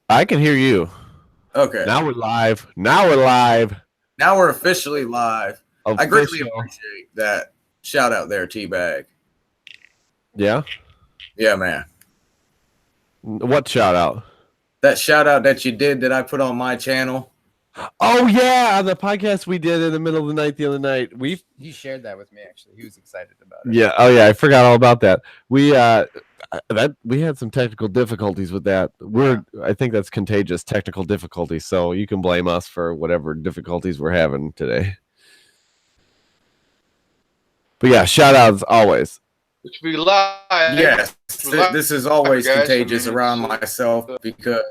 I can hear you. Okay. Now we're live. Now we're live. Now we're officially live. I greatly Official. appreciate that shout out there, T-Bag. Yeah. Yeah, man. What shout out? That shout out that you did that I put on my channel. Oh yeah, on the podcast we did in the middle of the night the other night. He shared that with me actually. He was excited about it. Yeah. Oh yeah, I forgot all about that. We had some technical difficulties with that. I think that's contagious technical difficulties. So you can blame us for whatever difficulties we're having today. But yeah, shout outs always. Which we live. Yes, this is always guys. contagious I mean, around myself because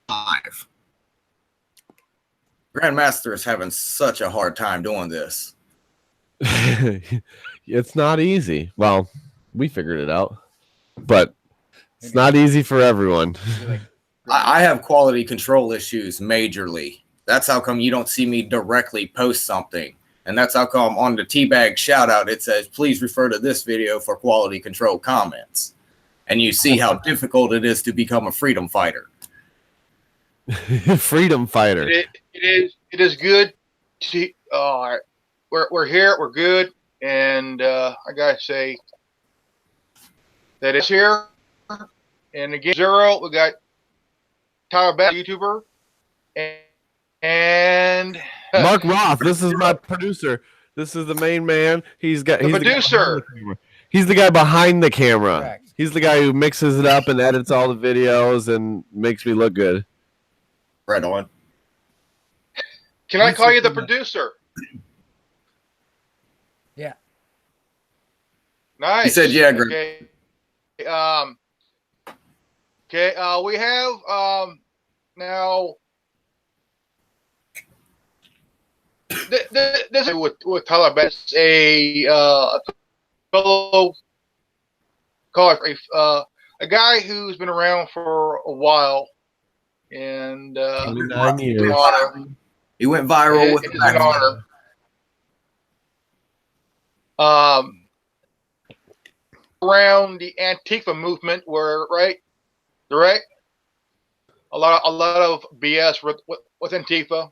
live. Grandmaster is having such a hard time doing this. It's not easy. Well, we figured it out, but it's not easy for everyone. I have quality control issues majorly. That's how come you don't see me directly post something. And that's how come on the T-Bag shout out, it says, please refer to this video for quality control comments. And you see how difficult it is to become a freedom fighter. Freedom fighter. It is good to we're here, we're good, and I gotta say that it's here. And again, Zero, we got Tyler Bass, YouTuber, and Mark Roth. This is my producer. This is the main man. He's the producer. He's the guy behind the camera. Correct. He's the guy who mixes it up and edits all the videos and makes me look good. Right on. Can I call you the producer? Yeah. Nice. He said, yeah, great. Okay. We have now. This is with Tyler Bass, a fellow caller, a guy who's been around for a while, and 29 years. He went viral with it is an honor. Around the Antifa movement, where right, a lot of BS with Antifa,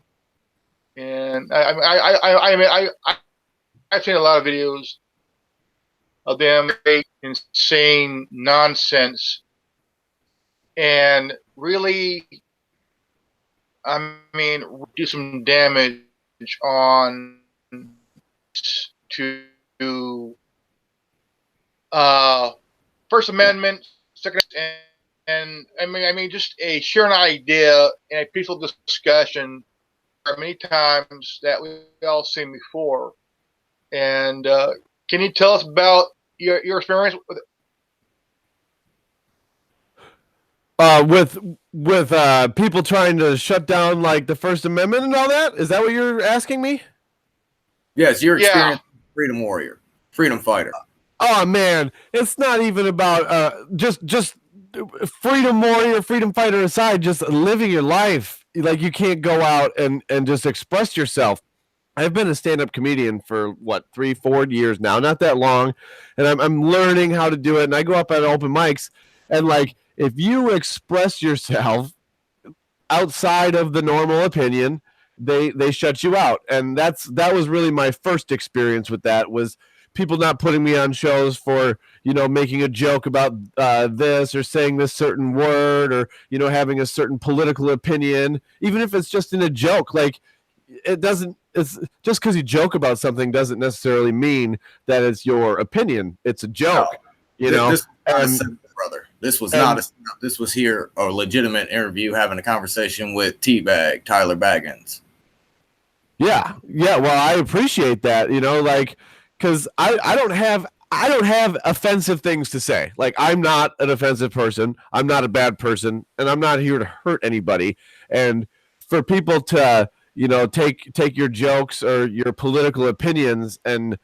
and I've seen a lot of videos of them insane nonsense, and really, I mean, do some damage on to First Amendment, Second, and I mean, just share an idea and a peaceful discussion. Many times that we all seen before, and can you tell us about your experience with it? With people trying to shut down like the First Amendment and all that? Is that what you're asking me? Yes, your experience, freedom warrior, freedom fighter. Oh man, it's not even about just freedom warrior, freedom fighter aside, just living your life. Like you can't go out and just express yourself. I've been a stand-up comedian for 3-4 years now, not that long, and I'm learning how to do it. And I go up at open mics, and like if you express yourself outside of the normal opinion, they shut you out. And that was really my first experience with that, was people not putting me on shows for, making a joke about this or saying this certain word or, having a certain political opinion, even if it's just in a joke. Like it's just because you joke about something doesn't necessarily mean that it's your opinion. It's a joke, This brother. This was this was here a legitimate interview, having a conversation with T-Bag, Tyler Baggins. Yeah. Well, I appreciate that, because I don't have offensive things to say. Like, I'm not an offensive person. I'm not a bad person, and I'm not here to hurt anybody. And for people to, take your jokes or your political opinions and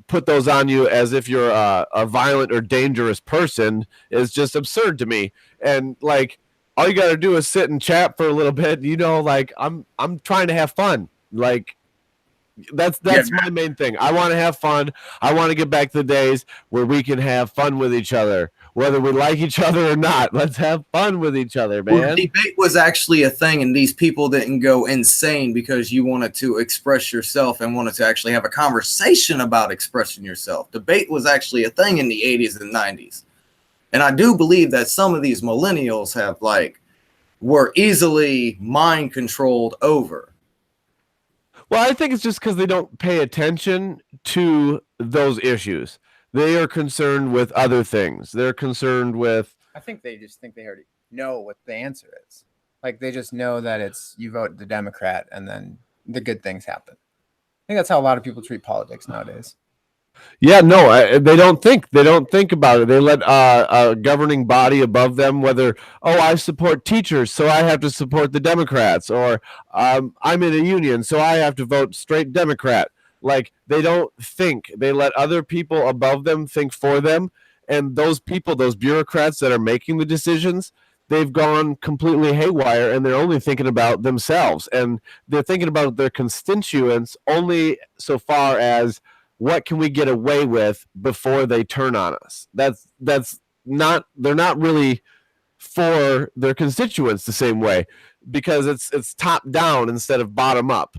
put those on you as if you're a violent or dangerous person is just absurd to me. And like, all you got to do is sit and chat for a little bit. I'm trying to have fun. Like, That's my main thing. I want to have fun. I want to get back to the days where we can have fun with each other, whether we like each other or not. Let's have fun with each other, man. Well, debate was actually a thing, and these people didn't go insane because you wanted to express yourself and wanted to actually have a conversation about expressing yourself. Debate was actually a thing in the 80s and 90s. And I do believe that some of these millennials have were easily mind controlled over. Well, I think it's just because they don't pay attention to those issues. They are concerned with other things. They're concerned with. I think they just think they already know what the answer is. Like they just know that it's you vote the Democrat and then the good things happen. I think that's how a lot of people treat politics nowadays. Yeah, no, they don't think. They don't think about it. They let a governing body above them, whether, I support teachers, so I have to support the Democrats, or I'm in a union, so I have to vote straight Democrat. Like, they don't think. They let other people above them think for them, and those people, those bureaucrats that are making the decisions, they've gone completely haywire, and they're only thinking about themselves, and they're thinking about their constituents only so far as what can we get away with before they turn on us. That's not, they're not really for their constituents the same way, because it's top down instead of bottom up.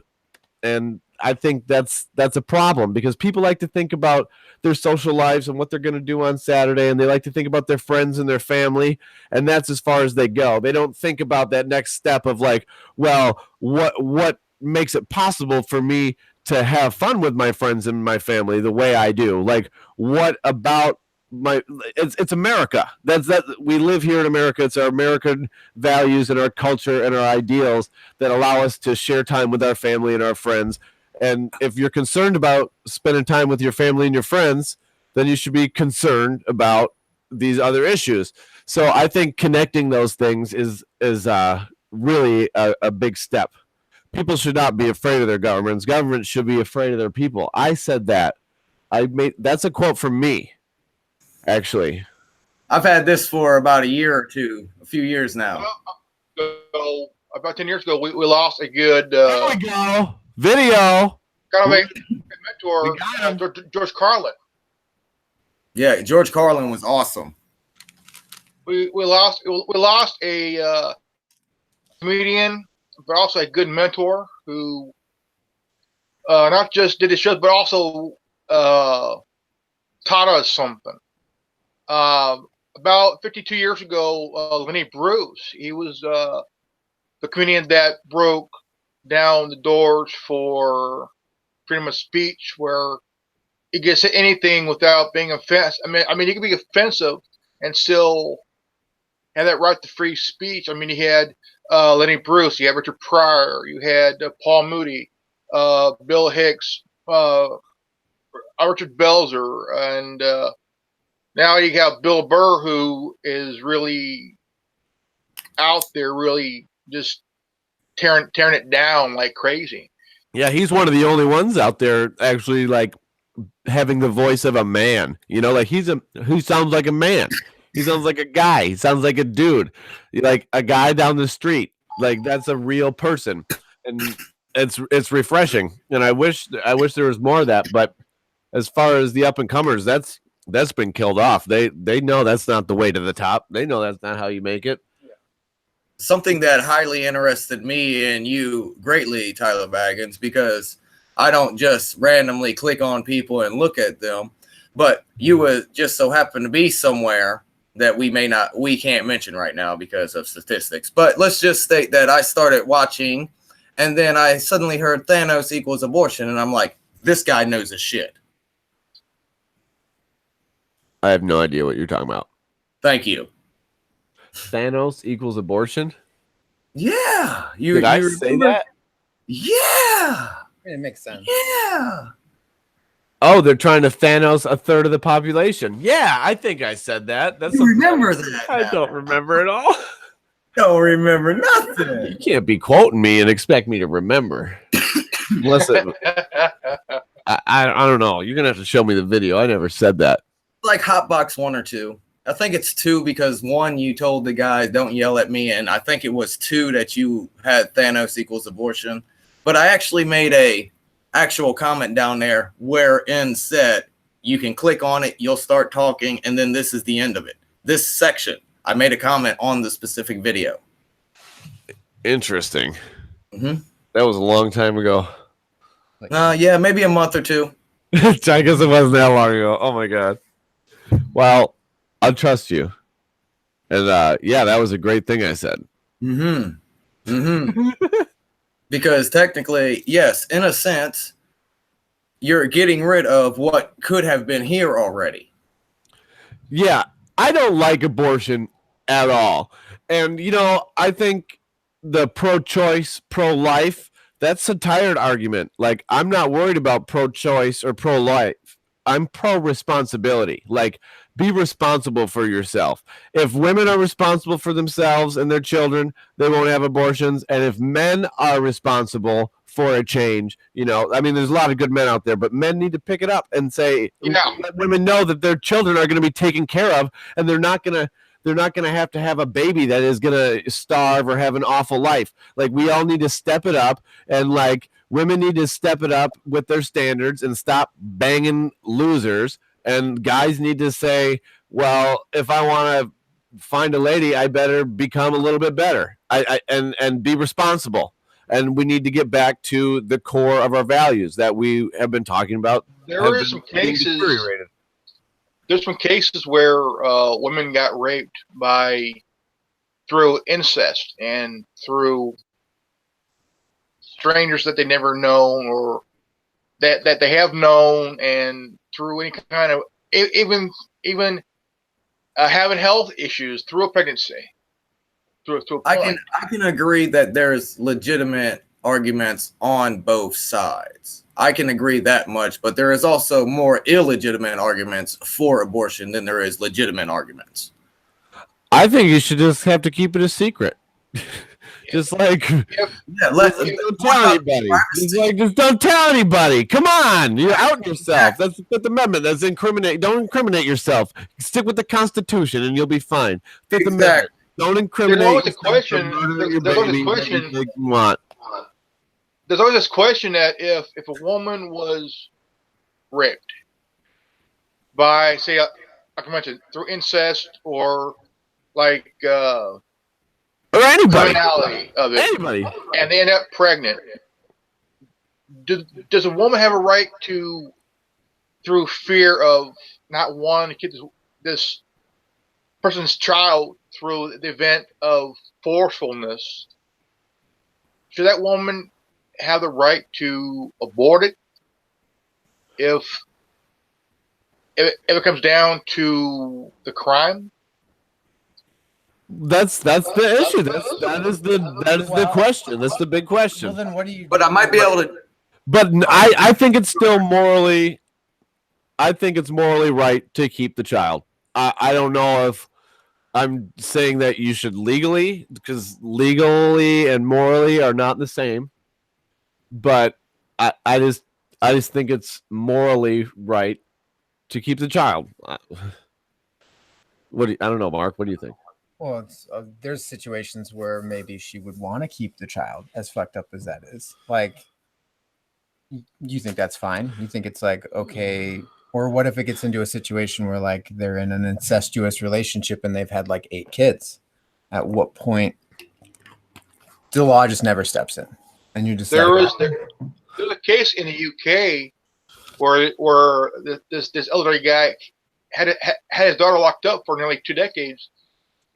And I think that's a problem, because people like to think about their social lives and what they're going to do on Saturday, and they like to think about their friends and their family, and that's as far as they go. They don't think about that next step of what makes it possible for me to have fun with my friends and my family the way I do. Like, what about it's America. That's we live here in America. It's our American values and our culture and our ideals that allow us to share time with our family and our friends. And if you're concerned about spending time with your family and your friends, then you should be concerned about these other issues. So I think connecting those things is really a big step. People should not be afraid of their governments. Governments should be afraid of their people. I said that. That's a quote from me, actually. I've had this for about a year or two, a few years now. So about 10 years ago, we lost a good There we go. Video. kind of a mentor, George Carlin. Yeah, George Carlin was awesome. We lost a comedian, but also a good mentor who not just did his shows, but also taught us something. About 52 years ago, Lenny Bruce, he was the comedian that broke down the doors for freedom of speech, where you can say anything without being offensive. I mean, you can be offensive and still have that right to free speech. I mean, you had Lenny Bruce, you had Richard Pryor, you had Paul Moody, Bill Hicks, Richard Belzer, and now you have Bill Burr, who is really out there, really just tearing it down like crazy. Yeah, he's one of the only ones out there actually like having the voice of a man. You know, like who sounds like a man. He sounds like a guy. He sounds like a dude, like a guy down the street. Like, that's a real person, and it's refreshing. And I wish there was more of that. But as far as the up and comers, that's been killed off. They know that's not the way to the top. They know that's not how you make it. Something that highly interested me and you greatly, Tyler Baggins, because I don't just randomly click on people and look at them, but you would just so happen to be somewhere that we can't mention right now because of statistics. But let's just state that I started watching, and then I suddenly heard Thanos equals abortion, and I'm like, this guy knows his shit. I have no idea what you're talking about. Thank you. Thanos equals abortion? Yeah. Did I say that? Yeah. It makes sense. Yeah. Oh, they're trying to Thanos a third of the population. Yeah, I think I said that. You remember that? I don't remember at all. Don't remember nothing. You can't be quoting me and expect me to remember. Listen, I don't know. You're going to have to show me the video. I never said that. Like Hotbox 1 or 2. I think it's 2 because 1, you told the guys don't yell at me, and I think it was 2 that you had Thanos equals abortion. But I actually made a actual comment down there wherein said you can click on it, you'll start talking, and then this is the end of it. This section, I made a comment on the specific video. Interesting. Mm-hmm. That was a long time ago. Yeah, maybe a month or two. I guess it wasn't that long ago. Oh my god. Well, I'll trust you. And yeah, that was a great thing I said. Mm-hmm. Mm-hmm. Because technically, yes, in a sense, you're getting rid of what could have been here already. Yeah, I don't like abortion at all. And, you know, I think the pro-choice, pro-life, that's a tired argument. Like, I'm not worried about pro-choice or pro-life. I'm pro-responsibility. Like, be responsible for yourself. If women are responsible for themselves and their children, they won't have abortions. And if men are responsible for a change, you know, I mean, there's a lot of good men out there, but men need to pick it up and say, let women know that their children are going to be taken care of, and they're not going to have a baby that is going to starve or have an awful life. Like, we all need to step it up, and like, women need to step it up with their standards and stop banging losers. And guys need to say, well, if I want to find a lady, I better become a little bit better. And be responsible. And we need to get back to the core of our values that we have been talking about. There are some cases. There's some cases where women got raped through incest and through strangers that they never known or that they have known, and through any kind of even having health issues through a pregnancy. Through a point. I can agree that there's legitimate arguments on both sides. I can agree that much, but there is also more illegitimate arguments for abortion than there is legitimate arguments. I think you should just have to keep it a secret. Just like, don't tell anybody. Just don't tell anybody. Come on, you're outing yourself. That's the Fifth Amendment. That's incriminate. Don't incriminate yourself. Stick with the Constitution, and you'll be fine. Fifth Amendment. Don't incriminate. There's always a question. There's always this question that if a woman was raped by, say, like I mentioned, through incest or like. Or anybody. Of it, anybody. And they end up pregnant. Does a woman have a right to, through fear of not wanting to keep this person's child through the event of forcefulness, should that woman have the right to abort it if it comes down to the crime? That's the issue. That is the question. That's the big question. Well, then what do you? But I might be able to. But I think it's still morally. I think it's morally right to keep the child. I don't know if I'm saying that you should legally, because legally and morally are not the same. But I just think it's morally right to keep the child. I don't know, Mark. What do you think? Well, there's situations where maybe she would want to keep the child, as fucked up as that is. Like, you think that's fine? You think it's like, okay, or what if it gets into a situation where like they're in an incestuous relationship and they've had like 8 kids? At what point the law just never steps in, and you just there's a case in the UK where this elderly guy had his daughter locked up for nearly 2 decades.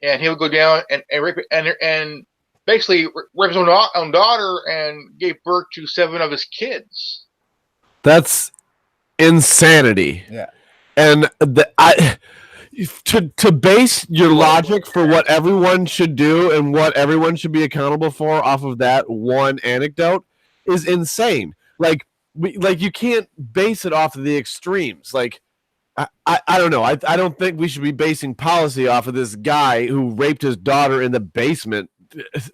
And he would go down and rape it, and basically rape his own daughter and gave birth to 7 of his kids. That's insanity. Yeah. And to base your logic for what everyone should do and what everyone should be accountable for off of that one anecdote is insane. Like you can't base it off of the extremes. Like, I don't know. I don't think we should be basing policy off of this guy who raped his daughter in the basement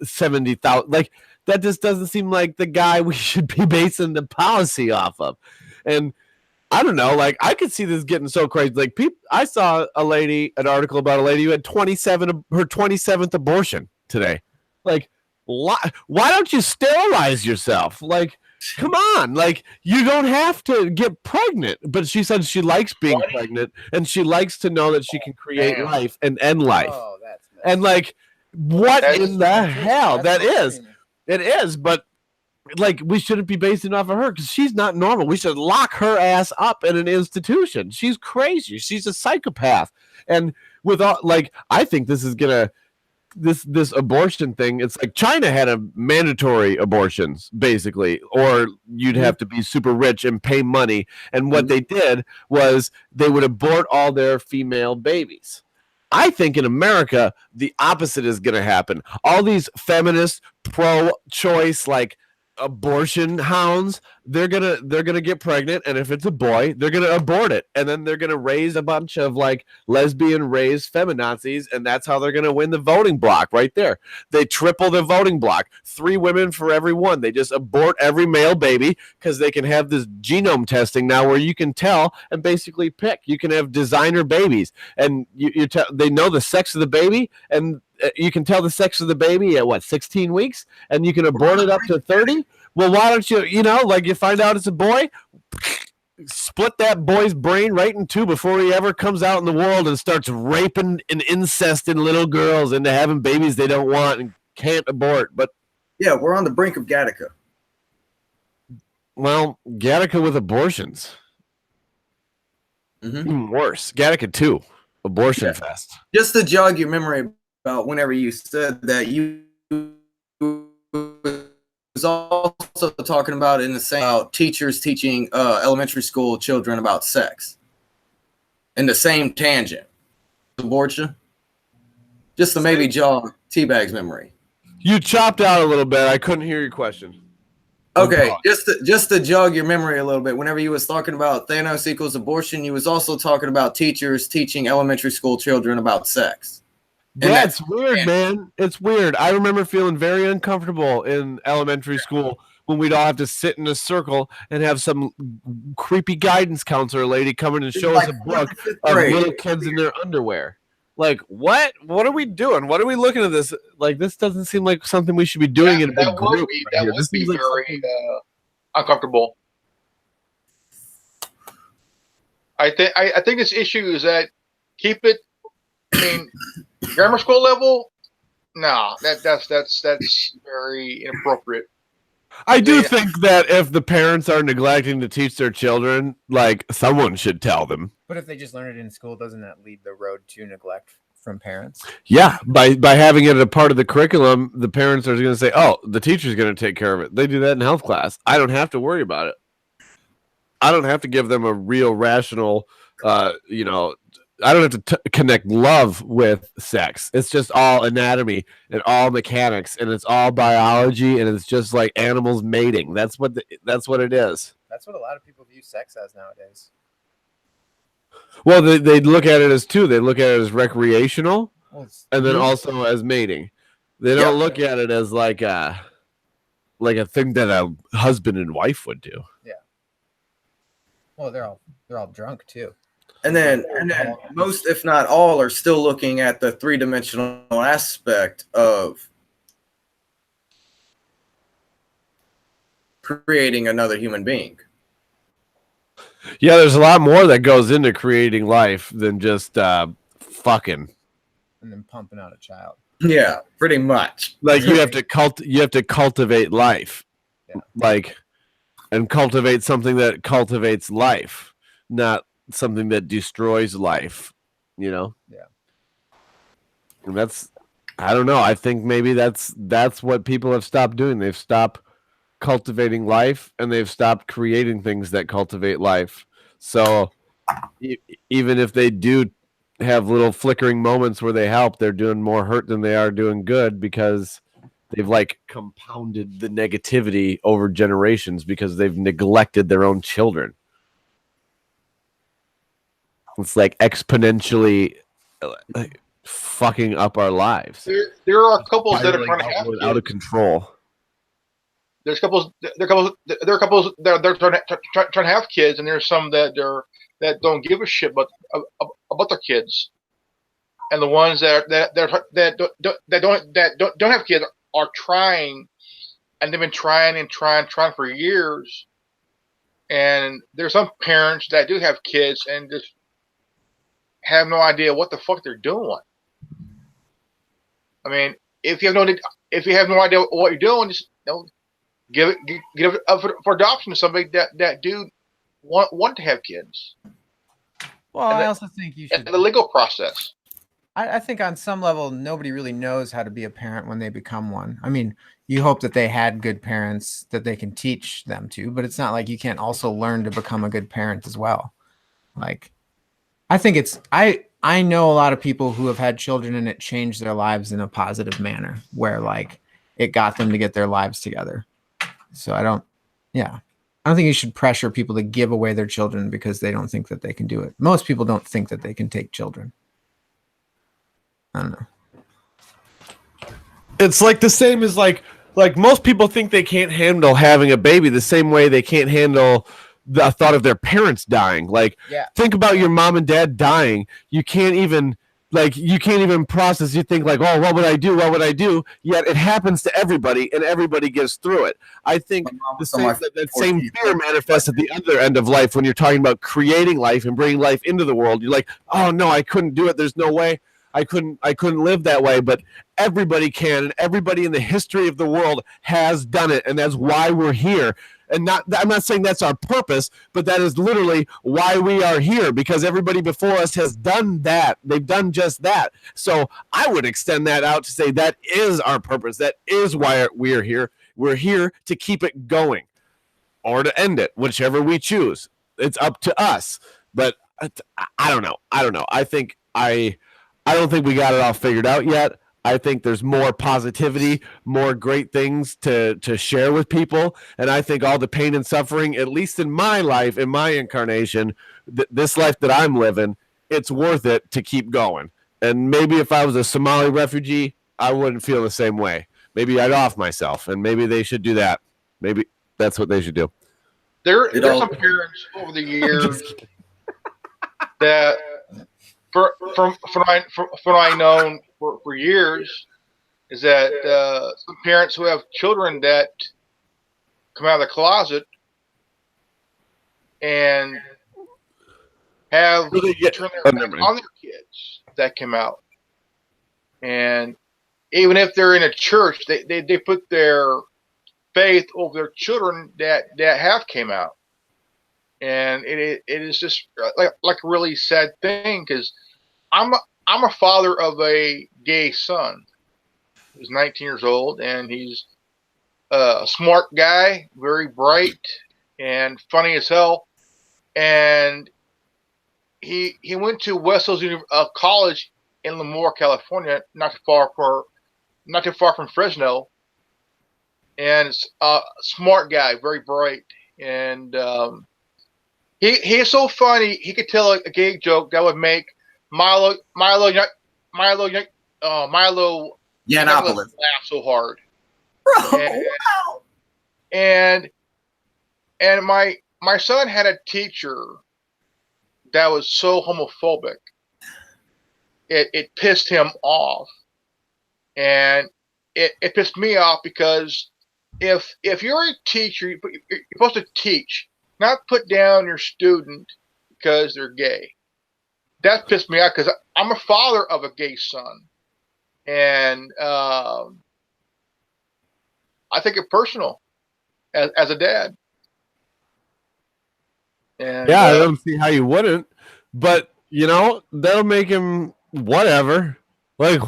70,000. Like, that just doesn't seem like the guy we should be basing the policy off of. And I don't know. Like, I could see this getting so crazy. Like, I saw an article about a lady who had her 27th abortion today. Like, why don't you sterilize yourself? Like, Come on, like you don't have to get pregnant. But she said she likes being pregnant, and she likes to know that she can create Damn. life and end life. Oh, that's And like, what That's- in the hell? That's That is, extreme. it is. But like, we shouldn't be basing off of her because she's not normal. We should lock her ass up in an institution. She's crazy. She's a psychopath. And with all, like, I think this is gonna. This abortion thing, it's like China had a mandatory abortions basically, or you'd have to be super rich and pay money, and what they did was they would abort all their female babies. I think in America the opposite is going to happen. All these feminist pro-choice like abortion hounds, they're gonna get pregnant, and if it's a boy they're gonna abort it, and then they're gonna raise a bunch of like lesbian raised feminazis, and that's how they're gonna win the voting block right there. They triple the voting block, 3 women for every one. They just abort every male baby because they can have this genome testing now where you can tell and basically pick. You can have designer babies, and they know the sex of the baby, and you can tell the sex of the baby at 16 weeks, and you can abort it up to 30. Well, why don't you, like you find out it's a boy, split that boy's brain right in two before he ever comes out in the world and starts raping and incesting little girls into having babies they don't want and can't abort. But Yeah, we're on the brink of Gattaca. well, Gattaca with abortions. Even worse. Gattaca 2, abortion fest. Just to jog your memory about whenever you said that, you was also talking about in the same about teachers teaching elementary school children about sex in the same tangent. Abortion. Just to maybe jog Teabag's memory. You chopped out a little bit. I couldn't hear your question. Okay, just to jog your memory a little bit, whenever you was talking about Thanos equals abortion, you was also talking about teachers teaching elementary school children about sex. Yeah, it's weird, man. It's weird. I remember feeling very uncomfortable in elementary school when we'd all have to sit in a circle and have some creepy guidance counselor lady come in and show us a book of little kids in their underwear. Like, what? What are we doing? What are we looking at this? Like, this doesn't seem like something we should be doing in a big group. That would be very uncomfortable. I think this issue is that keep it. I mean, grammar school level. No, that's very inappropriate. I do think that if the parents are neglecting to teach their children, like, someone should tell them. But if they just learn it in school, doesn't that lead the road to neglect from parents? Yeah, by having it a part of the curriculum, the parents are going to say, "Oh, the teacher's going to take care of it." They do that in health class. I don't have to worry about it. I don't have to give them a real rational, I don't have to connect love with sex. It's just all anatomy and all mechanics, and it's all biology, and it's just like animals mating. That's what it is. That's what a lot of people view sex as nowadays. Well, they look at it as two. They look at it as recreational, and then also as mating. They don't look at it as like a thing that a husband and wife would do. Yeah. Well, they're all drunk too. And then most, if not all, are still looking at the 3-dimensional aspect of creating another human being. Yeah, there's a lot more that goes into creating life than just fucking. And then pumping out a child. Yeah, pretty much. Like you have to cultivate life, and cultivate something that cultivates life, not something that destroys life. Yeah. And I don't know. I think maybe that's what people have stopped doing. They've stopped cultivating life, and they've stopped creating things that cultivate life. So even if they do have little flickering moments where they help, they're doing more hurt than they are doing good, because they've like compounded the negativity over generations because they've neglected their own children. It's like exponentially fucking up our lives. There are couples that are trying to have out of control. There's couples. There are couples that they're trying to have kids, and there's some that don't give a shit about their kids, and the ones that don't have kids are trying, and they've been trying and trying for years. And there's some parents that do have kids and just have no idea what the fuck they're doing. I mean, if you have no idea what you're doing, just give it up for adoption to somebody that do want to have kids. Well, I also think you should. The legal process. I think on some level, nobody really knows how to be a parent when they become one. I mean, you hope that they had good parents that they can teach them to, but it's not like you can't also learn to become a good parent as well. Like, I think I know a lot of people who have had children and it changed their lives in a positive manner where like it got them to get their lives together. So I don't think you should pressure people to give away their children because they don't think that they can do it. Most people don't think that they can take children. I don't know. It's like the same as like most people think they can't handle having a baby the same way they can't handle the thought of their parents dying. Like, think about your mom and dad dying. You can't even process. You think like, oh, what would I do? What would I do? Yet it happens to everybody, and everybody gets through it. I think that same fear manifests at the other end of life when you're talking about creating life and bringing life into the world. You're like, oh no, I couldn't do it. There's no way. I couldn't live that way, but everybody can, and everybody in the history of the world has done it, and that's why we're here. And I'm not saying that's our purpose, but that is literally why we are here, because everybody before us has done that. They've done just that. So I would extend that out to say that is our purpose. That is why we're here. We're here to keep it going or to end it, whichever we choose. It's up to us. But I don't know. I don't think we got it all figured out yet. I think there's more positivity, more great things to share with people. And I think all the pain and suffering, at least in my life, in my incarnation, this life that I'm living, it's worth it to keep going. And maybe if I was a Somali refugee, I wouldn't feel the same way. Maybe I'd off myself, and maybe they should do that. Maybe that's what they should do. There's some parents over the years that from what I known for years is that some parents who have children that come out of the closet and have turned their back on their kids that come out, and even if they're in a church, they put their faith over their children that have came out, and it is just like a really sad thing because I'm a father of a gay son. He's 19 years old, and he's a smart guy, very bright, and funny as hell. And he went to West Hills College in Lemoore, California, not too far from Fresno. And it's a smart guy, very bright, and he is so funny. He could tell a gay joke that would make Milo Yiannopoulos laugh so hard. And my son had a teacher that was so homophobic. It pissed him off, and it pissed me off because if you're a teacher, you're supposed to teach, not put down your student because they're gay. That pissed me off because I'm a father of a gay son, and I take it personal as a dad. And, I don't see how you wouldn't, but that'll make him whatever. Like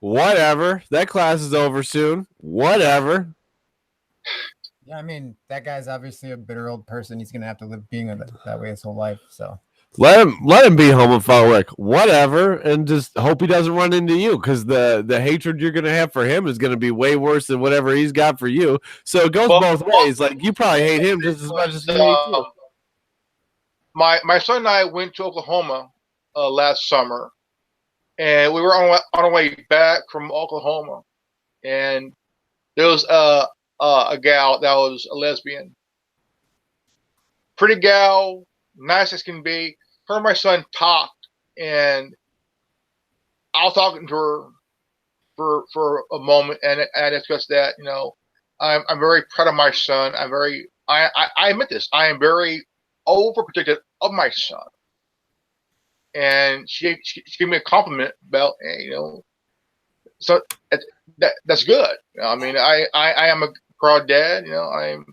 whatever. That class is over soon. Whatever. Yeah, I mean that guy's obviously a bitter old person. He's gonna have to live being that way his whole life. So. Let him be homophobic, whatever, and just hope he doesn't run into you, because the hatred you're gonna have for him is gonna be way worse than whatever he's got for you. So it goes both ways. Like you probably hate him just as much as he hates you. My son and I went to Oklahoma last summer, and we were on our way back from Oklahoma, and there was a gal that was a lesbian, pretty gal. Nice as can be. Her and my son talked, and I was talking to her for a moment, and I discussed that, I'm very proud of my son. I admit this. I am very overprotective of my son. And she gave me a compliment about, hey, so that's good. I mean, I am a proud dad. And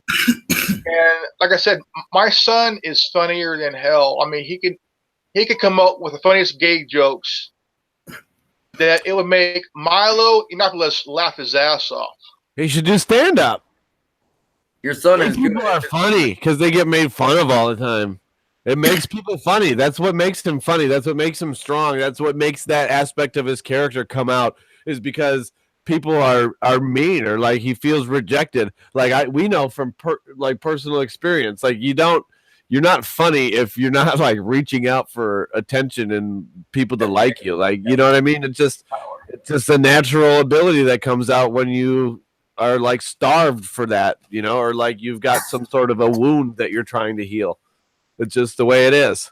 like I said, my son is funnier than hell. I mean, he could come up with the funniest gay jokes that it would make Milo Yiannopoulos laugh his ass off. He should do stand up. Your son Gay is good. people are funny because they get made fun of all the time. It makes people funny. That's what makes him funny. That's what makes him strong. That's what makes that aspect of his character come out, is because people are mean, or like he feels rejected. Like we know from personal experience, like you're not funny if you're not like reaching out for attention and people to like you. Like, you know what I mean? It's just a natural ability that comes out when you are like starved for that, or like you've got some sort of a wound that you're trying to heal. It's just the way it is.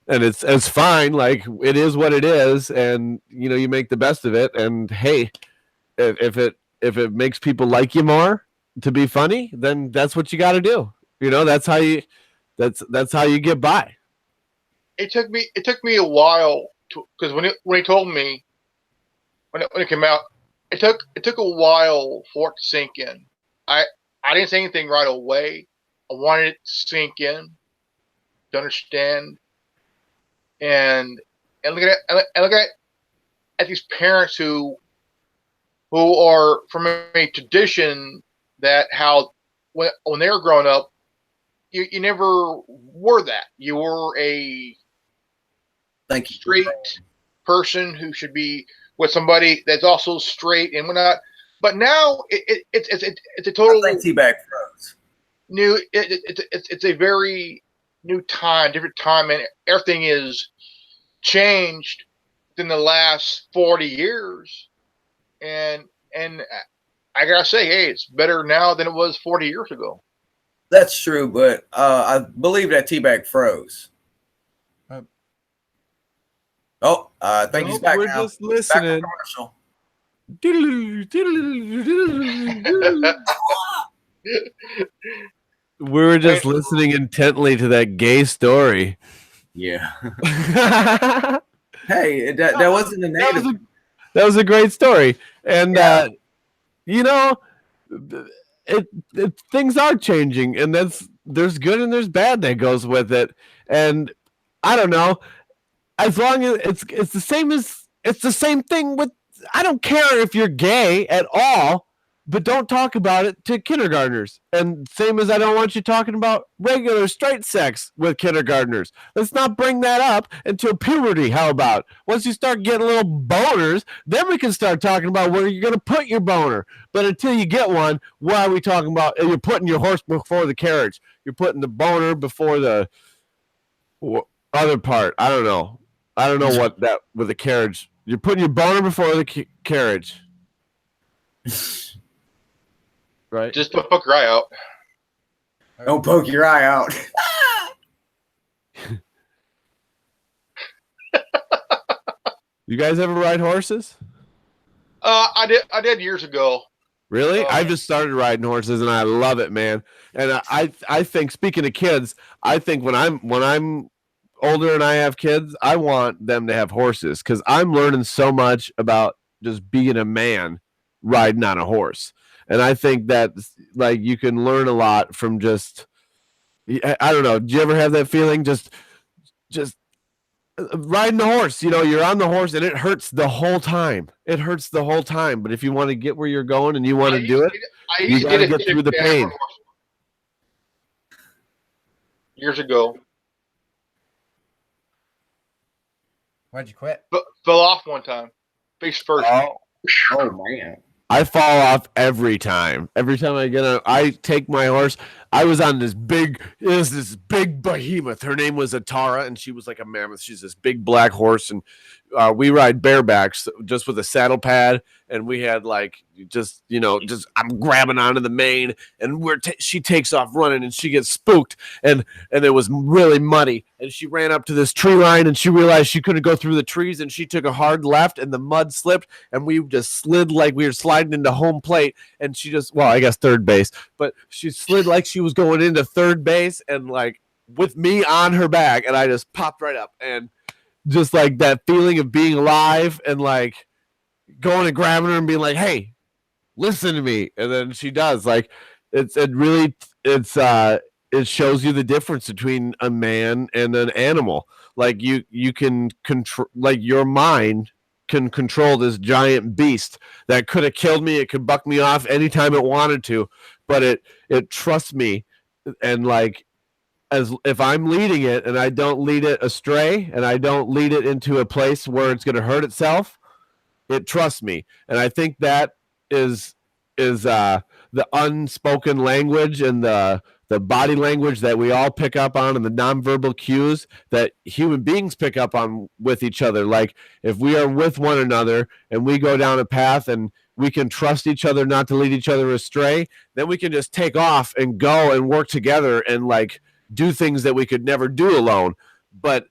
And it's fine. Like, it is what it is. And, you make the best of it. And hey, if it makes people like you more to be funny, then that's what you got to do. That's how you get by. It took me a while because when he told me when it came out, it took a while for it to sink in. I didn't say anything right away. I wanted it to sink in, to understand, and look at these parents who are from a tradition that how when they were growing up, you never were that. You were a straight person who should be with somebody that's also straight and whatnot. But now it's a total teabag froze. New. It's a very new time, different time, and everything is changed in the last 40 years. And I gotta say, hey, it's better now than it was 40 years ago. That's true, but I believe that teabag froze. I think he's back we're now. just listening. We were just listening intently to that gay story. Yeah. Hey, that wasn't a native. That was a great story. And, Yeah. Things are changing, and there's good and there's bad that goes with it. And I don't know, as long as it's the same thing with, I don't care if you're gay at all, but don't talk about it to kindergartners. And same as I don't want you talking about regular straight sex with kindergartners. Let's not bring that up until puberty. How about once you start getting little boners, then we can start talking about where you're going to put your boner. But until you get one, why are we talking about you're putting your horse before the carriage? You're putting the boner before the other part. I don't know what that with the carriage. You're putting your boner before the carriage. Right. Just don't poke your eye out. Don't poke your eye out. You guys ever ride horses? I did years ago. Really? I just started riding horses and I love it, man. And I think, speaking of kids, I think when I'm older and I have kids, I want them to have horses, because I'm learning so much about just being a man riding on a horse. And I think that, like, you can learn a lot from just, I don't know. Do you ever have that feeling? Just riding the horse, you're on the horse and it hurts the whole time. It hurts the whole time. But if you want to get where you're going and you want to do it, you got to get through the pain. Years ago. Why'd you quit? Fell off one time. Face first. Oh man. I fall off every time. Every time I take my horse. I was on this big behemoth. Her name was Atara, and she was like a mammoth. She's this big black horse, and we ride barebacks just with a saddle pad, and we had like just I'm grabbing onto the mane, and she takes off running, and she gets spooked, and it was really muddy, and she ran up to this tree line, and she realized she couldn't go through the trees, and she took a hard left, and the mud slipped, and we just slid like we were sliding into home plate, and she just, well, I guess third base, but she slid like she was going into third base, and like with me on her back, and I just popped right up, and just like that feeling of being alive, and like going and grabbing her and being like, hey, listen to me. And then she does. Like it shows you the difference between a man and an animal. Like you can control, like your mind can control this giant beast that could have killed me. It could buck me off anytime it wanted to, but it trusts me. And like, as if I'm leading it and I don't lead it astray and I don't lead it into a place where it's going to hurt itself, it trusts me. And I think that is the unspoken language and the body language that we all pick up on, and the nonverbal cues that human beings pick up on with each other. Like if we are with one another and we go down a path and we can trust each other not to lead each other astray, then we can just take off and go and work together and like do things that we could never do alone. But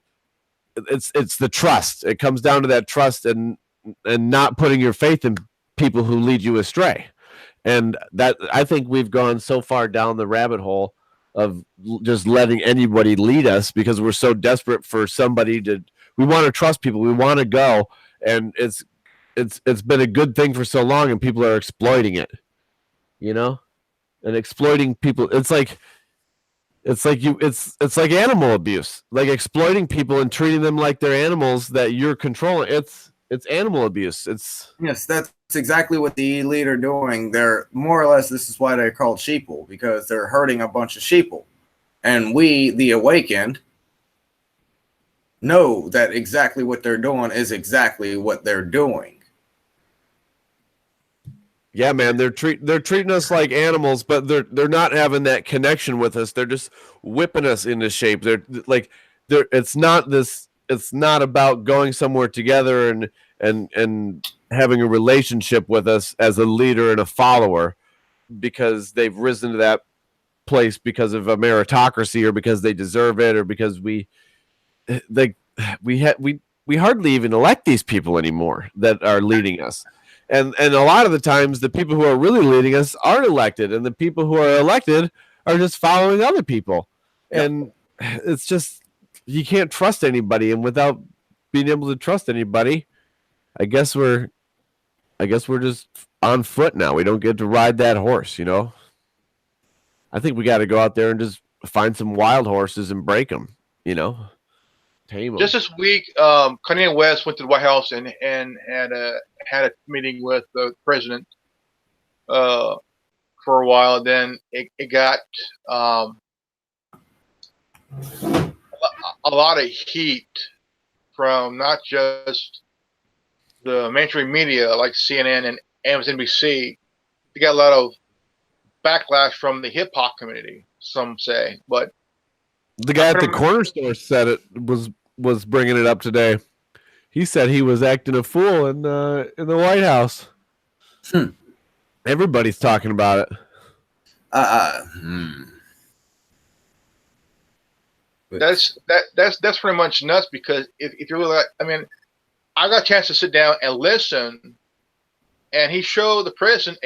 it's the trust. It comes down to that trust and not putting your faith in people who lead you astray. And that, I think we've gone so far down the rabbit hole of just letting anybody lead us because we're so desperate for somebody we want to trust people. We want to go. And it's been a good thing for so long, and people are exploiting it, and exploiting people. It's like animal abuse, like exploiting people and treating them like they're animals that you're controlling. It's animal abuse. Yes, that's exactly what the elite are doing. They're more or less, this is why they're called sheeple, because they're hurting a bunch of sheeple. And we, the awakened, know that exactly what they're doing is exactly what they're doing. Yeah, man, they're treating us like animals, but they're not having that connection with us. They're just whipping us into shape. It's not about going somewhere together and having a relationship with us as a leader and a follower because they've risen to that place because of a meritocracy or because they deserve it or because we hardly even elect these people anymore that are leading us. And a lot of the times the people who are really leading us aren't elected, and the people who are elected are just following other people. Yep. And it's just, you can't trust anybody, and without being able to trust anybody, I guess we're just on foot now. We don't get to ride that horse, I think we got to go out there and just find some wild horses and break them, tame them. Just this week, Kanye West went to the White House and had a meeting with the president for a while. Then it got a lot of heat from not just the mainstream media like CNN and MSNBC. They got a lot of backlash from the hip hop community, some say. But the guy at the corner store said it was bringing it up today. He said he was acting a fool in the White House. Everybody's talking about it. That's pretty much nuts because if you're really, I got a chance to sit down and listen, and he showed the president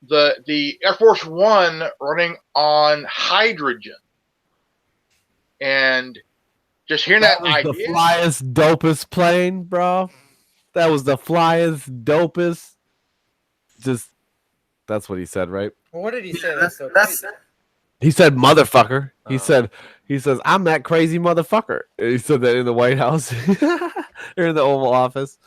the Air Force One running on hydrogen, and just hearing that idea. The flyest, dopest plane, bro. That was the flyest, dopest. Just that's what he said, right? Well, what did he say? He said motherfucker. He says, I'm that crazy motherfucker. He said that in the White House or in the Oval Office.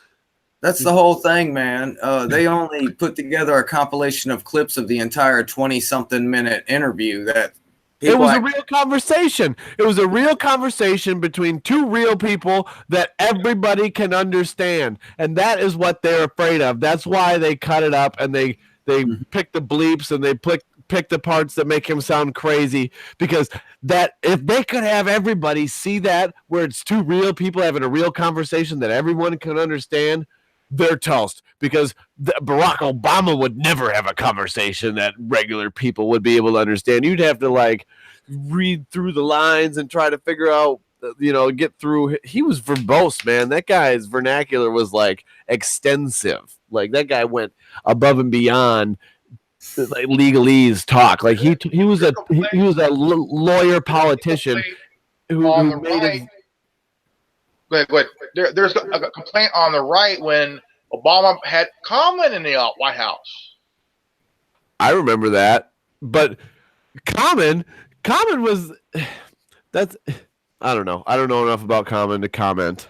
That's the whole thing, man. They only put together a compilation of clips of the entire 20-something minute interview that it was a real conversation. It was a real conversation between two real people that everybody can understand. And that is what they're afraid of. That's why they cut it up and they pick the bleeps and they pick the parts that make him sound crazy, because that if they could have everybody see that where it's two real people having a real conversation that everyone can understand, they're toast, because Barack Obama would never have a conversation that regular people would be able to understand. You'd have to like read through the lines and try to figure out, get through. He was verbose, man. That guy's vernacular was like extensive. Like that guy went above and beyond like legalese talk. Like he was a lawyer politician who made it. But there's a complaint on the right when Obama had Common in the White House. I remember that, but Common was that's. I don't know. I don't know enough about Common to comment.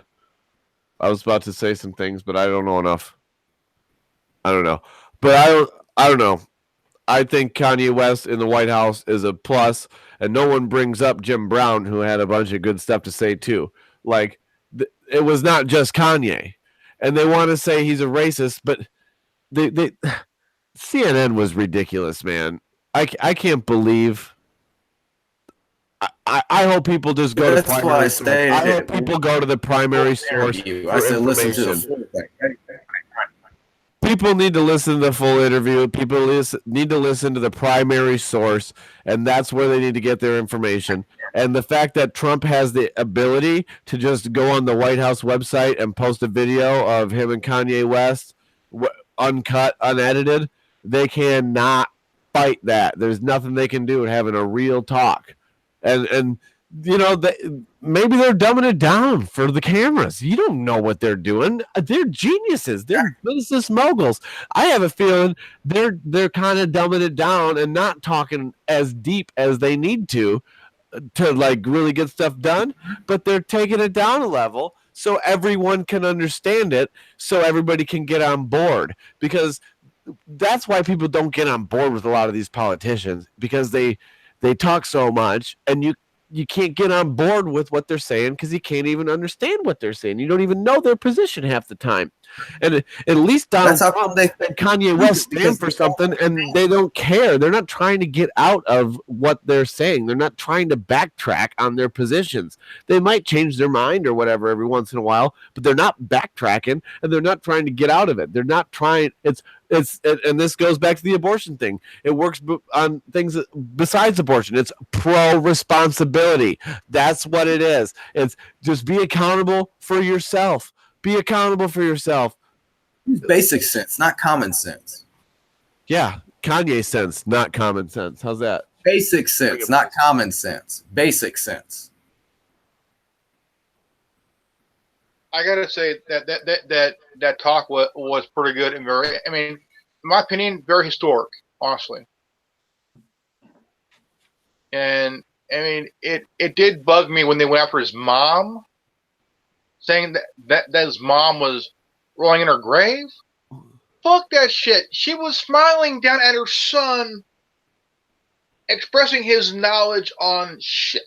I was about to say some things, but I don't know enough. I don't know. But I don't know. I think Kanye West in the White House is a plus, and no one brings up Jim Brown, who had a bunch of good stuff to say too. Like it was not just Kanye, and they want to say he's a racist, but they CNN was ridiculous, man. I can't believe. I hope people just go to primary source. I hope people go to the primary source. I said listen to the full thing. People need to listen to the full interview. People need to listen to the primary source, and that's where they need to get their information. And the fact that Trump has the ability to just go on the White House website and post a video of him and Kanye West, uncut, unedited, they cannot fight that. There's nothing they can do in having a real talk. And maybe they're dumbing it down for the cameras. You don't know what they're doing. They're geniuses. They're business moguls. I have a feeling they're kind of dumbing it down and not talking as deep as they need to like really get stuff done, but they're taking it down a level so everyone can understand it, so everybody can get on board, because that's why people don't get on board with a lot of these politicians, because they talk so much, and you can't get on board with what they're saying because you can't even understand what they're saying. You don't even know their position half the time. And at least Donald Trump and Kanye West stand for something, and they don't care. They're not trying to get out of what they're saying. They're not trying to backtrack on their positions. They might change their mind or whatever every once in a while, but they're not backtracking, and they're not trying to get out of it. They're not trying. And this goes back to the abortion thing. It works on things besides abortion. It's pro-responsibility. That's what it is. It's just be accountable for yourself. Be accountable for yourself. Basic sense, not common sense. Yeah, Kanye sense, not common sense. How's that? Basic sense, not common sense. Basic sense. I gotta say that talk was pretty good and very, I mean, in my opinion, very historic, honestly. And I mean, it did bug me when they went after his mom, saying that his mom was rolling in her grave. Fuck that shit. She was smiling down at her son, expressing his knowledge on shit.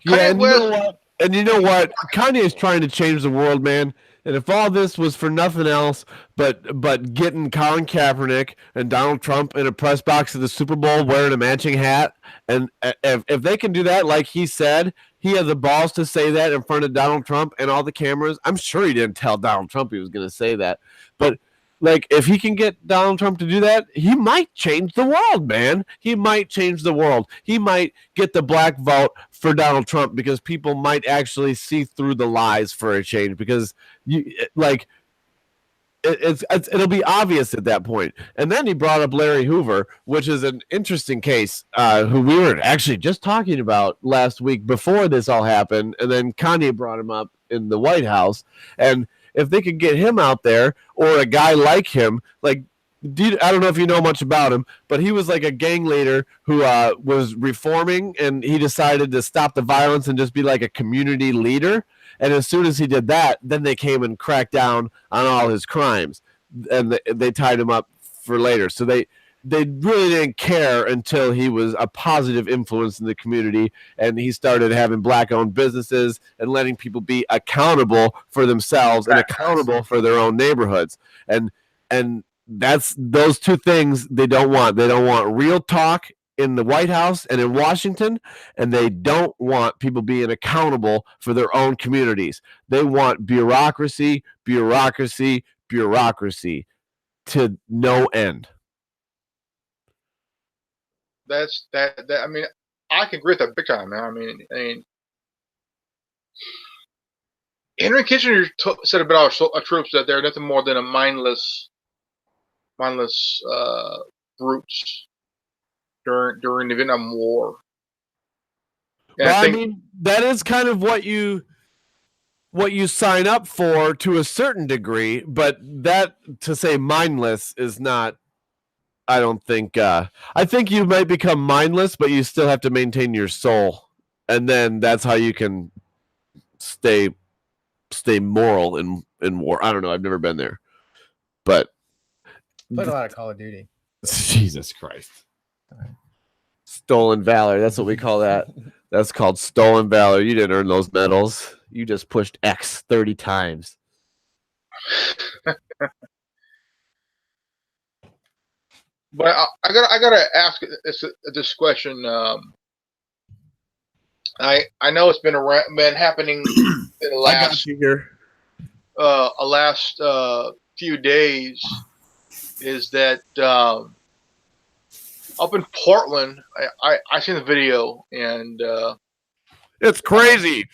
Yeah, and you know what? Kanye is trying to change the world, man. And if all this was for nothing else but getting Colin Kaepernick and Donald Trump in a press box at the Super Bowl wearing a matching hat, and if they can do that, like he said, he had the balls to say that in front of Donald Trump and all the cameras. I'm sure he didn't tell Donald Trump he was going to say that. But like, if he can get Donald Trump to do that, he might change the world, man. He might change the world. He might get the black vote for Donald Trump, because people might actually see through the lies for a change, because it'll be obvious at that point. And then he brought up Larry Hoover, which is an interesting case, who we were actually just talking about last week before this all happened. And then Kanye brought him up in the White House. And if they could get him out there, or a guy like him, like, I don't know if you know much about him, but he was like a gang leader who was reforming, and he decided to stop the violence and just be like a community leader. And as soon as he did that, then they came and cracked down on all his crimes, and they tied him up for later. So they really didn't care until he was a positive influence in the community, and he started having black-owned businesses and letting people be accountable for themselves and accountable for their own neighborhoods. And that's those two things they don't want. They don't want real talk in the White House and in Washington, and they don't want people being accountable for their own communities. They want bureaucracy, bureaucracy, bureaucracy to no end. That's that. I mean, I can agree with that big time, man. I mean, Henry Kissinger said about our troops that they're nothing more than a mindless brutes during the Vietnam War. And well, I mean, that is kind of what you sign up for to a certain degree, but that to say mindless is not. I don't think. I think you might become mindless, but you still have to maintain your soul, and then that's how you can stay moral in war. I don't know. I've never been there, but Played a lot of Call of Duty. Jesus Christ. Stolen valor. That's what we call that. That's called stolen valor. You didn't earn those medals. You just pushed X 30 times. But I gotta ask this question. I know it's been happening in the last few days. Is that up in Portland? I seen the video and it's crazy.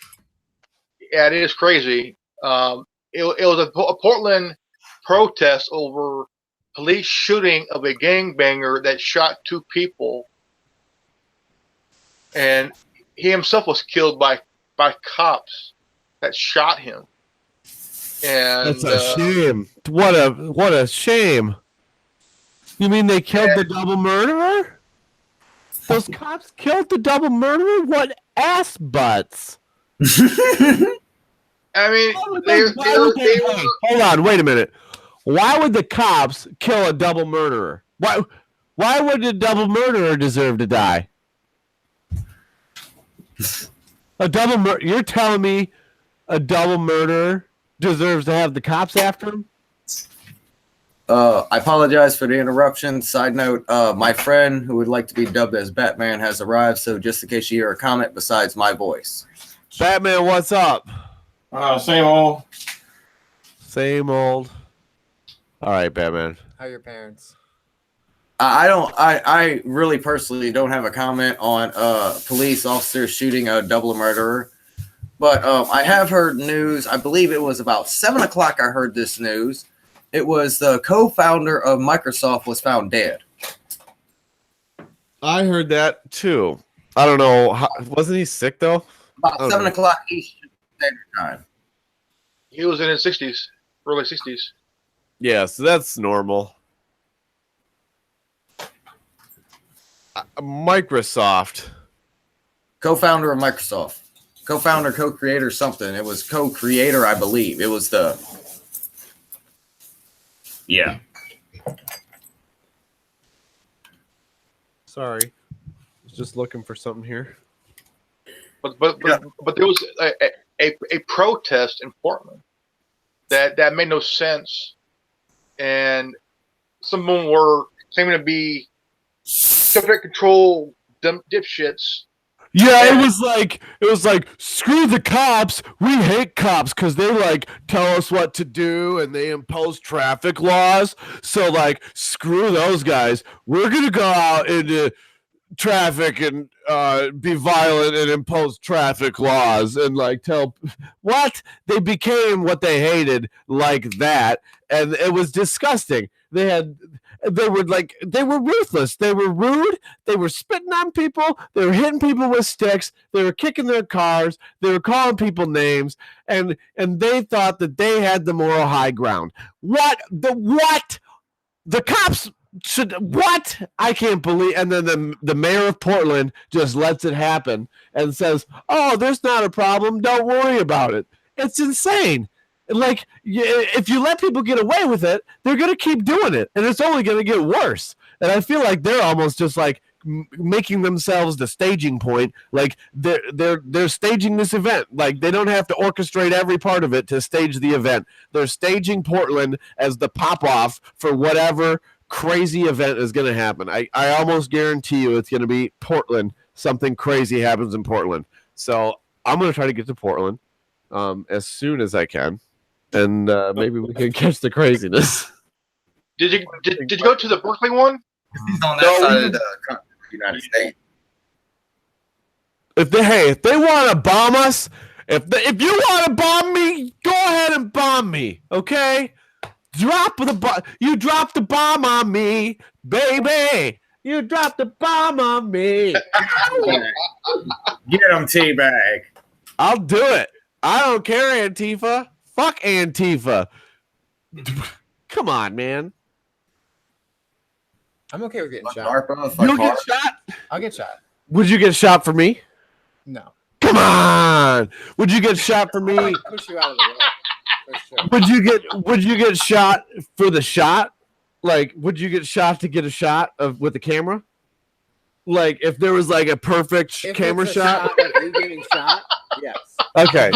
Yeah, it is crazy. It was a Portland protest over police shooting of a gangbanger that shot 2 people, and he himself was killed by cops that shot him. And that's a shame. What a shame. You mean they killed the double murderer? Those cops killed the double murderer? What ass butts? I mean, hold on, wait a minute. Why would the cops kill a double murderer? Why would a double murderer deserve to die? You're telling me a double murderer deserves to have the cops after him? I apologize for the interruption. Side note, my friend who would like to be dubbed as Batman has arrived, so just in case you hear a comment besides my voice. Batman, what's up? Same old. Same old. All right, Batman. How are your parents? I really personally don't have a comment on police officers shooting a double murderer. But I have heard news. I believe it was about 7 o'clock I heard this news. It was the co-founder of Microsoft was found dead. I heard that too. I don't know. Wasn't he sick though? About 7 o'clock Eastern Standard Time. He was in his 60s, early 60s. Yeah, so that's normal. Microsoft. Co-founder of Microsoft. Co-founder, co-creator, something. It was co-creator, I believe. It was the... Yeah. Sorry. I was just looking for something here. But there was a protest in Portland that made no sense, and some of them were claiming to be subject control dipshits. Yeah, it was like screw the cops. We hate cops because they like tell us what to do and they impose traffic laws. So like screw those guys. We're gonna go out into traffic and be violent and impose traffic laws and like tell what they became what they hated like that, and it was disgusting. They were ruthless. They were rude. They were spitting on people. They were hitting people with sticks. They were kicking their cars. They were calling people names, and they thought that they had the moral high ground. What? The cops should what? I can't believe. And then the mayor of Portland just lets it happen and says, "Oh, there's not a problem. Don't worry about it." It's insane. Like, if you let people get away with it, they're going to keep doing it, and it's only going to get worse. And I feel like they're almost just like making themselves the staging point. Like they're staging this event. Like they don't have to orchestrate every part of it to stage the event. They're staging Portland as the pop off for whatever crazy event is going to happen. I almost guarantee you it's going to be Portland. Something crazy happens in Portland. So I'm going to try to get to Portland as soon as I can, and maybe we can catch the craziness. Did you go to the Berkeley one? He's on that side of the United States. If they want to bomb us, if you want to bomb me, go ahead and bomb me. Okay, you drop the bomb on me, baby. You dropped the bomb on me. Get him, Teabag. I'll do it. I don't care, Antifa. Fuck Antifa. Come on, man. I'm okay with getting shot. DARPA, You'll get shot? I'll get shot. Would you get shot for me? No. Come on. Would you get shot for me? I'll push you out of the way. For sure. Would you get shot for the shot? Like, would you get shot to get a shot with the camera? Like, if there was like a perfect camera it's a shot? of you getting shot, yes. Okay.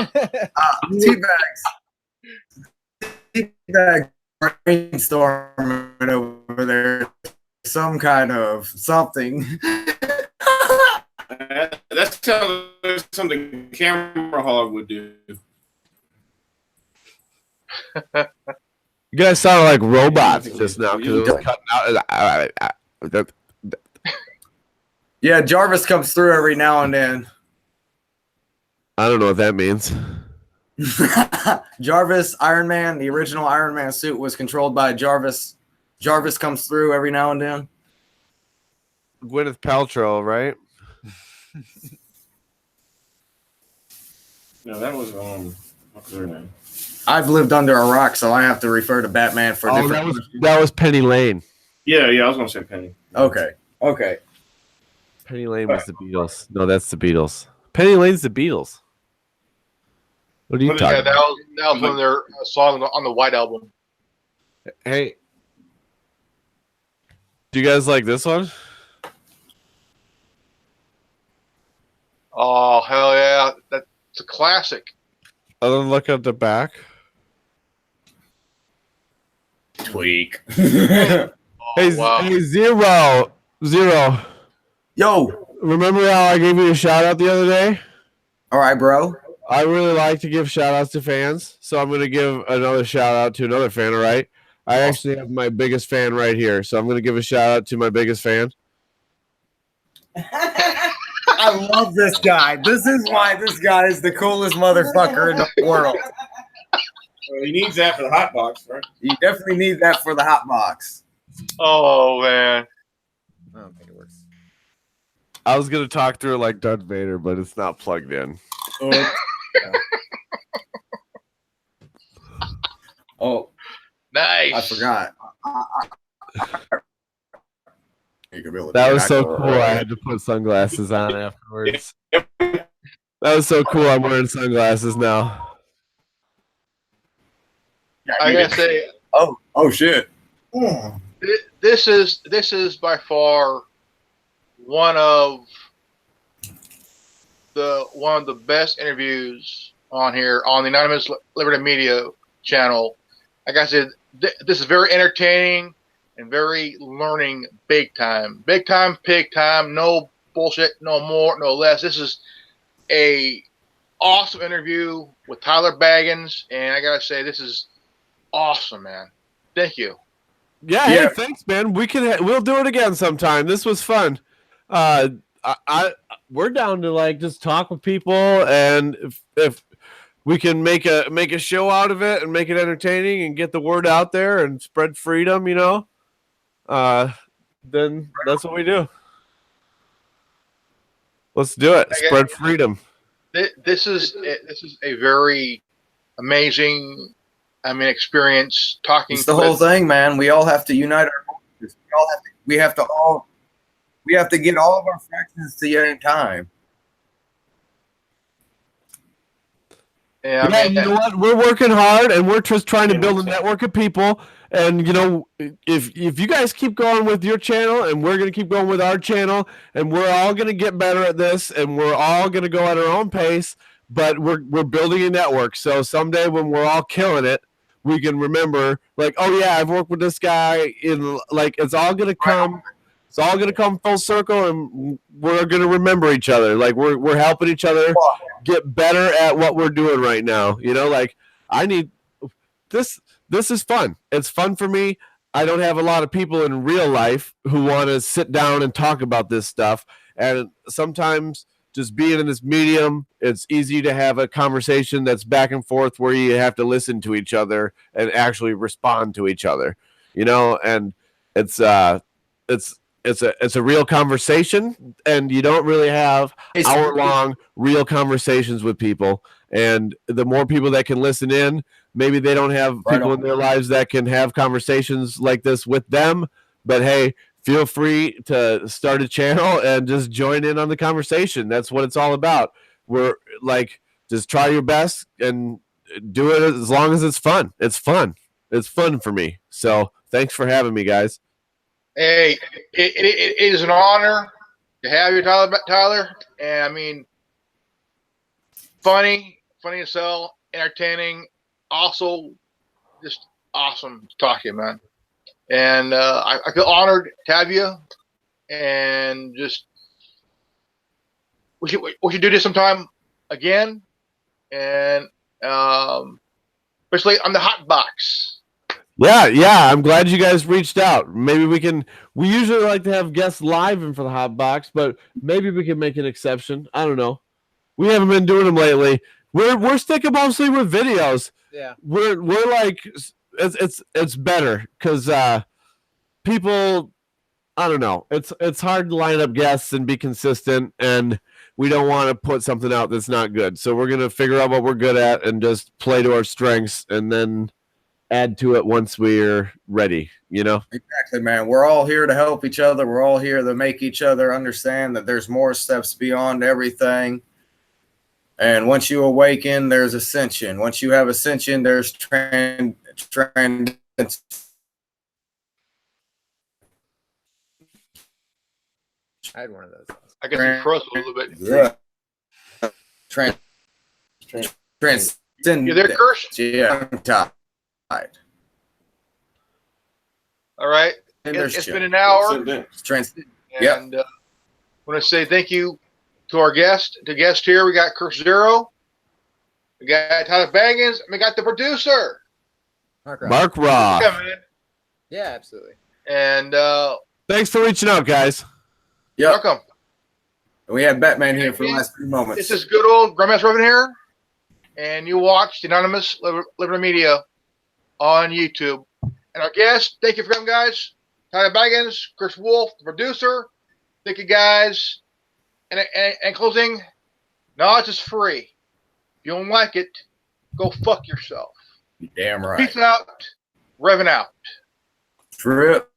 Teabag brainstorming over there. Some kind of something. That's something Camera Hog would do. You guys sounded like robots just now because it was cutting out. Yeah, Jarvis comes through every now and then. I don't know what that means. Jarvis, Iron Man, the original Iron Man suit was controlled by Jarvis. Jarvis comes through every now and then. Gwyneth Paltrow, right? No, that was what's her name? I've lived under a rock, so I have to refer to Batman for different. That was Penny Lane. Yeah, I was gonna say Penny. Okay. Penny Lane was the Beatles. No, that's the Beatles. Penny Lane's the Beatles. What are you talking Yeah, about? that was one of their songs on the White Album. Hey, do you guys like this one? Oh hell yeah, that's a classic. Other than look at the back. Tweak. Hey, wow. hey, zero. Yo. Remember how I gave you a shout out the other day? All right, bro. I really like to give shout outs to fans, so I'm going to give another shout out to another fan, all right? I actually have my biggest fan right here, so I'm going to give a shout out to my biggest fan. I love this guy. This is why this guy is the coolest motherfucker in the world. Well, he needs that for the hot box, right? You definitely need that for the hot box. Oh man. I don't think it works. I was going to talk through it like Darth Vader, but it's not plugged in. Oh, Nice. I forgot. That was so cool. I had to put sunglasses on afterwards. That was so cool. I'm wearing sunglasses now. I gotta say, Oh shit. this is by far one of the best interviews on here on the Anonymous Liberty Media channel. Like I said, this is very entertaining and very learning, big time, pig time. No bullshit, no more, no less. This is a awesome interview with Tyler Baggins, and I gotta say, this is awesome, man. Thank you. Yeah, hey, thanks, man. We'll do it again sometime. This was fun. We're down to like just talk with people, and if we can make a show out of it and make it entertaining and get the word out there and spread freedom, then that's what we do. Let's do it. Spread freedom. This is a very amazing, experience talking. It's the whole thing, man. We all have to unite our voices. We have to get all of our factions together in time. Yeah, Yeah, you know what? We're working hard, and we're just trying to Yeah, build a so- network of people. And you know, if you guys keep going with your channel, and we're gonna keep going with our channel, and we're all gonna get better at this, and we're all gonna go at our own pace. But we're building a network, so someday when we're all killing it, we can remember, like, oh yeah, I've worked with this guy. In like, it's all gonna come. It's all gonna come full circle, and we're gonna remember each other. Like we're helping each other get better at what we're doing right now. You know, like I need this. This is fun. It's fun for me. I don't have a lot of people in real life who want to sit down and talk about this stuff. And sometimes just being in this medium, it's easy to have a conversation that's back and forth where you have to listen to each other and actually respond to each other. You know, and it's it's a real conversation, and you don't really have hour-long real conversations with people. And the more people that can listen in, maybe they don't have people in their lives that can have conversations like this with them, but hey, feel free to start a channel and just join in on the conversation. That's what it's all about. We're like, just try your best and do it as long as it's fun. It's fun. It's fun for me. So thanks for having me, guys. Hey, it is an honor to have you, Tyler. And I mean, funny as hell, entertaining, also just awesome to talk to you, man. And I feel honored to have you. And just we should do this sometime again. And especially on the hot box. Yeah. I'm glad you guys reached out. Maybe we can. We usually like to have guests live in for the hot box, but maybe we can make an exception. I don't know. We haven't been doing them lately. We're sticking mostly with videos. Yeah. We're like it's better because people. I don't know. It's hard to line up guests and be consistent, and we don't want to put something out that's not good. So we're gonna figure out what we're good at and just play to our strengths, and then add to it once we're ready, you know? Exactly, man. We're all here to help each other. We're all here to make each other understand that there's more steps beyond everything. And once you awaken, there's ascension. Once you have ascension, there's trend. I had one of those. I guess you froze a little bit. Yeah. You there, Kirsch? Yeah. All right. It's been an hour. Yep. And I want to say thank you to our guest. The guest here, we got Kirsch Zero. We got Tyler Baggins. And we got the producer. Mark Raw. Yeah, man. Yeah, absolutely. And Thanks for reaching out, guys. Yep. welcome. We had Batman here for the last few moments. This is good old Grandmaster Robin here. And you watched Anonymous Liberty Media on YouTube. And our guest, thank you for coming, guys. Tyler Baggins, Chris Wolf, the producer. Thank you, guys. And closing, knowledge is free. If you don't like it, go fuck yourself. You're damn right. Peace out. Revving out. Trip.